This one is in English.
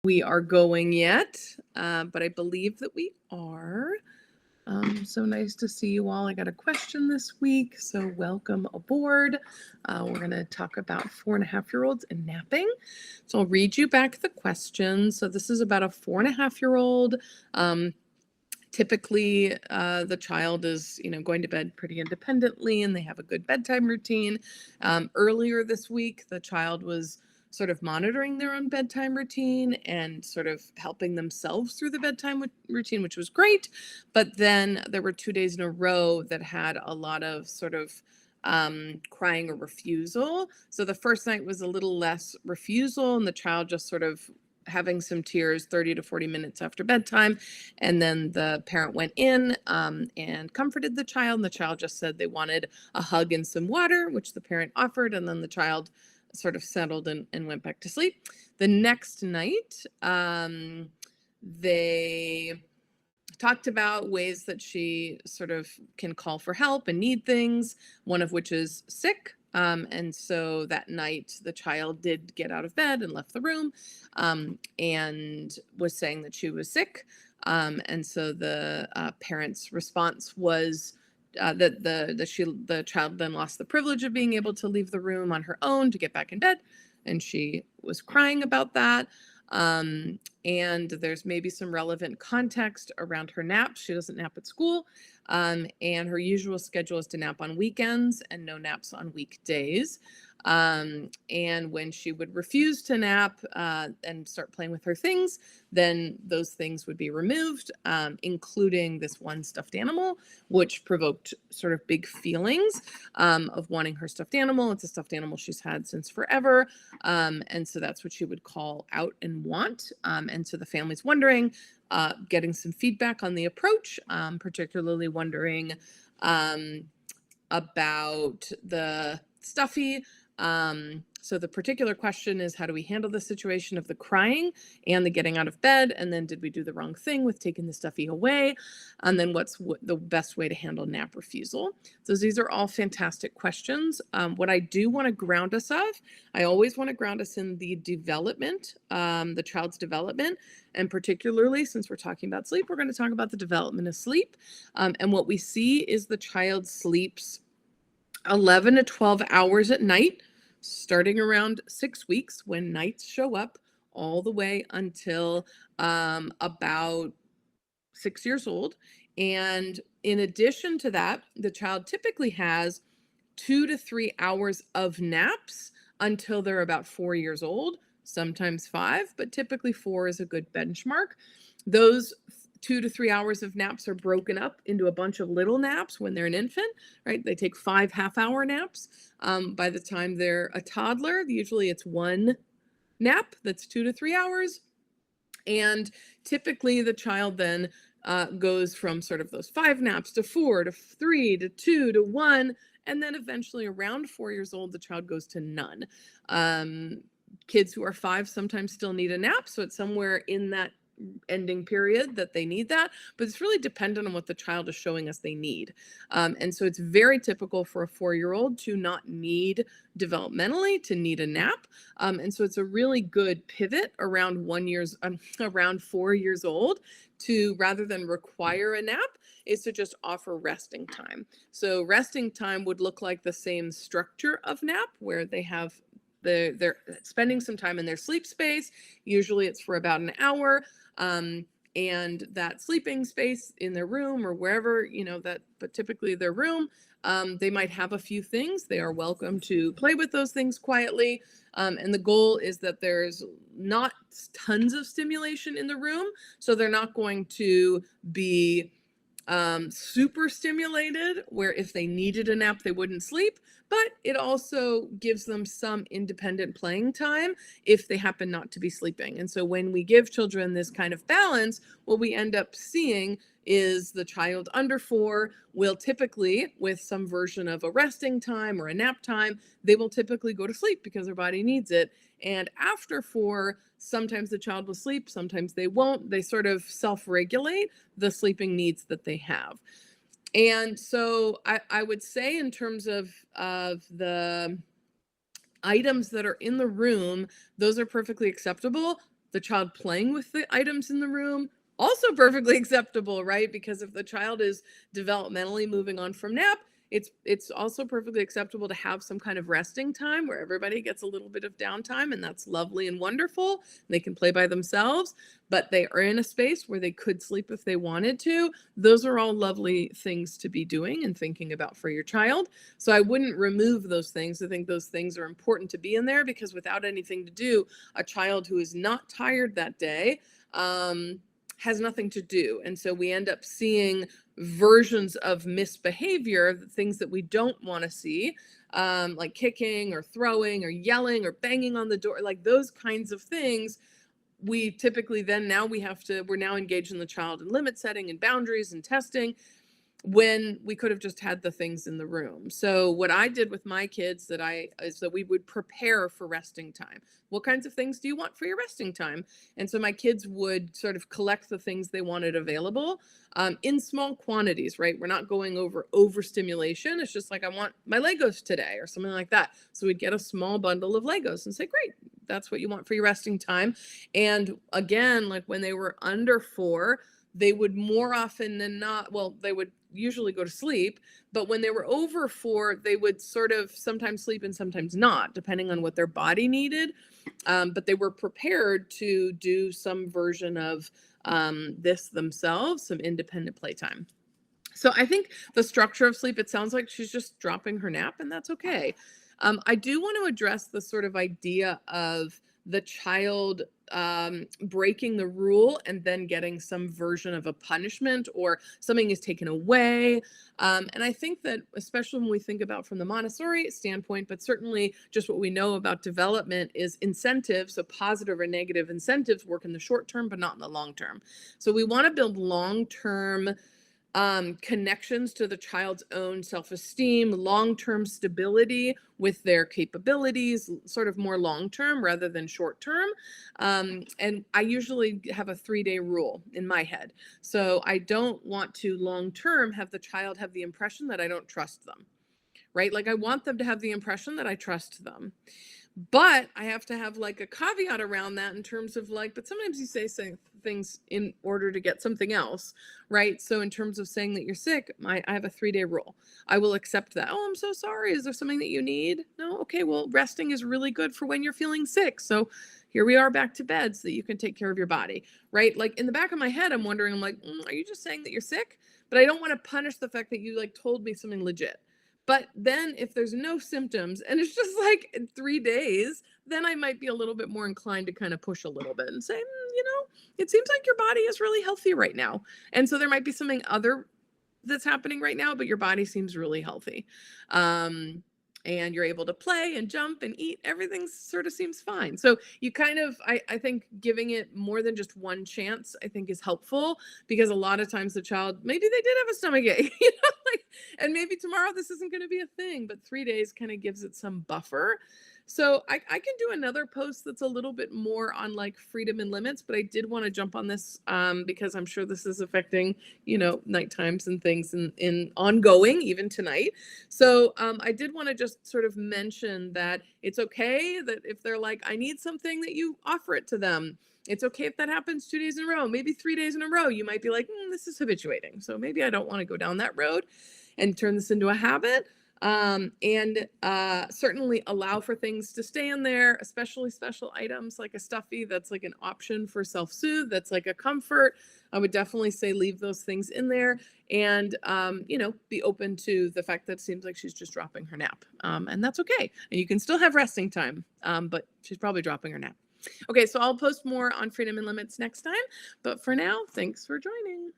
we are going yet, but I believe that we are. So nice to see you all. I got a question this week, so welcome aboard. We're going to talk about 4.5-year-olds and napping. So I'll read you back the question. So this is about a 4.5-year-old. Typically, the child is, going to bed pretty independently, and they have a good bedtime routine. Earlier this week, the child was sort of monitoring their own bedtime routine and sort of helping themselves through the bedtime routine, which was great. But then there were 2 days in a row that had a lot of sort of crying or refusal. So the first night was a little less refusal, and the child just sort of having some tears 30 to 40 minutes after bedtime. And then the parent went in and comforted the child. And the child just said they wanted a hug and some water, which the parent offered. And then the child sort of settled and went back to sleep. The next night, they talked about ways that she sort of can call for help and need things, one of which is sick. And so that night, the child did get out of bed and left the room and was saying that she was sick. And so the parent's response was that the child then lost the privilege of being able to leave the room on her own to get back in bed. And she was crying about that. And there's maybe some relevant context around her naps. She doesn't nap at school. And her usual schedule is to nap on weekends and no naps on weekdays. And when she would refuse to nap and start playing with her things, then those things would be removed, including this one stuffed animal, which provoked sort of big feelings of wanting her stuffed animal. It's a stuffed animal she's had since forever. And so that's what she would call out and want. And so the family's wondering, getting some feedback on the approach, particularly wondering about the stuffy. So the particular question is, how do we handle the situation of the crying and the getting out of bed? And then did we do the wrong thing with taking the stuffy away? And then what's the best way to handle nap refusal? So these are all fantastic questions. What I do want to ground us I always want to ground us in the development, the child's development. And particularly since we're talking about sleep, we're going to talk about the development of sleep. And what we see is the child sleeps 11 to 12 hours at night, starting around 6 weeks when nights show up, all the way until about 6 years old. And in addition to that, the child typically has 2 to 3 hours of naps until they're about 4 years old, sometimes 5, but typically 4 is a good benchmark. Those 2 to 3 hours of naps are broken up into a bunch of little naps when they're an infant, right? They take 5 half-hour naps. By the time they're a toddler, usually it's one nap that's 2 to 3 hours. And typically the child then goes from sort of those 5 naps to 4 to 3 to 2 to 1. And then eventually around 4 years old, the child goes to none. Kids who are 5 sometimes still need a nap. So it's somewhere in that ending period that they need that, but it's really dependent on what the child is showing us they need. And so it's very typical for a 4-year-old to not need developmentally to need a nap. And so it's a really good pivot around around 4 years old to, rather than require a nap, is to just offer resting time. So resting time would look like the same structure of nap, where they have they're spending some time in their sleep space. Usually it's for about an hour. And that sleeping space in their room or wherever, but typically their room, they might have a few things. They are welcome to play with those things quietly. And the goal is that there's not tons of stimulation in the room. So they're not going to be super stimulated, where if they needed a nap, they wouldn't sleep, but it also gives them some independent playing time if they happen not to be sleeping. And so when we give children this kind of balance, what we end up seeing is the child under 4 will typically, with some version of a resting time or a nap time, they will typically go to sleep because their body needs it. And after 4, sometimes the child will sleep, sometimes they won't. They sort of self-regulate the sleeping needs that they have. And so I would say, in terms of the items that are in the room, those are perfectly acceptable. The child playing with the items in the room, also perfectly acceptable, right? Because if the child is developmentally moving on from nap, it's also perfectly acceptable to have some kind of resting time where everybody gets a little bit of downtime, and that's lovely and wonderful. They can play by themselves, but they are in a space where they could sleep if they wanted to. Those are all lovely things to be doing and thinking about for your child. So I wouldn't remove those things. I think those things are important to be in there, because without anything to do, a child who is not tired that day has nothing to do. And so we end up seeing versions of misbehavior, things that we don't want to see, like kicking or throwing or yelling or banging on the door, like those kinds of things. We typically then we're now engaged in the child in limit setting and boundaries and testing, when we could have just had the things in the room. So what I did with my kids is that we would prepare for resting time. What kinds of things do you want for your resting time? And so my kids would sort of collect the things they wanted available in small quantities, right? We're not going over overstimulation. It's just like, I want my Legos today or something like that. So we'd get a small bundle of Legos and say, great, that's what you want for your resting time. And again, like when they were under 4, they would more often than not, well, they would usually go to sleep, but when they were over 4, they would sort of sometimes sleep and sometimes not, depending on what their body needed. But they were prepared to do some version of this themselves, some independent playtime. So I think the structure of sleep, it sounds like she's just dropping her nap, and that's okay. I do want to address the sort of idea of the child breaking the rule and then getting some version of a punishment, or something is taken away. And I think that, especially when we think about from the Montessori standpoint, but certainly just what we know about development, is incentives, so positive or negative incentives work in the short term, but not in the long term. So we want to build long-term connections to the child's own self-esteem, long-term stability with their capabilities, sort of more long-term rather than short-term. And I usually have a 3-day rule in my head. So I don't want to long-term have the child have the impression that I don't trust them, right? Like I want them to have the impression that I trust them. But I have to have like a caveat around that in terms of like, but sometimes you say things in order to get something else, right? So in terms of saying that you're sick, I have a 3-day rule. I will accept that. Oh, I'm so sorry. Is there something that you need? No? Okay, well, resting is really good for when you're feeling sick. So here we are back to bed so that you can take care of your body, right? Like in the back of my head, I'm wondering, I'm like, are you just saying that you're sick? But I don't want to punish the fact that you like told me something legit. But then if there's no symptoms and it's just like in 3 days, then I might be a little bit more inclined to kind of push a little bit and say, it seems like your body is really healthy right now. And so there might be something other that's happening right now, but your body seems really healthy. And you're able to play and jump and eat. Everything sort of seems fine. So you kind of, I think giving it more than just one chance, I think is helpful, because a lot of times the child, maybe they did have a stomachache, and maybe tomorrow this isn't going to be a thing, but 3 days kind of gives it some buffer. So I can do another post that's a little bit more on like freedom and limits, but I did want to jump on this because I'm sure this is affecting, night times and things in ongoing, even tonight. So I did want to just sort of mention that it's okay that if they're like, I need something, that you offer it to them. It's okay if that happens 2 days in a row, maybe 3 days in a row. You might be like, this is habituating. So maybe I don't want to go down that road and turn this into a habit. And certainly allow for things to stay in there, especially special items like a stuffy that's like an option for self-soothe, that's like a comfort. I would definitely say leave those things in there, and be open to the fact that it seems like she's just dropping her nap, and that's okay. And you can still have resting time, but she's probably dropping her nap. Okay, so I'll post more on freedom and limits next time, but for now, thanks for joining.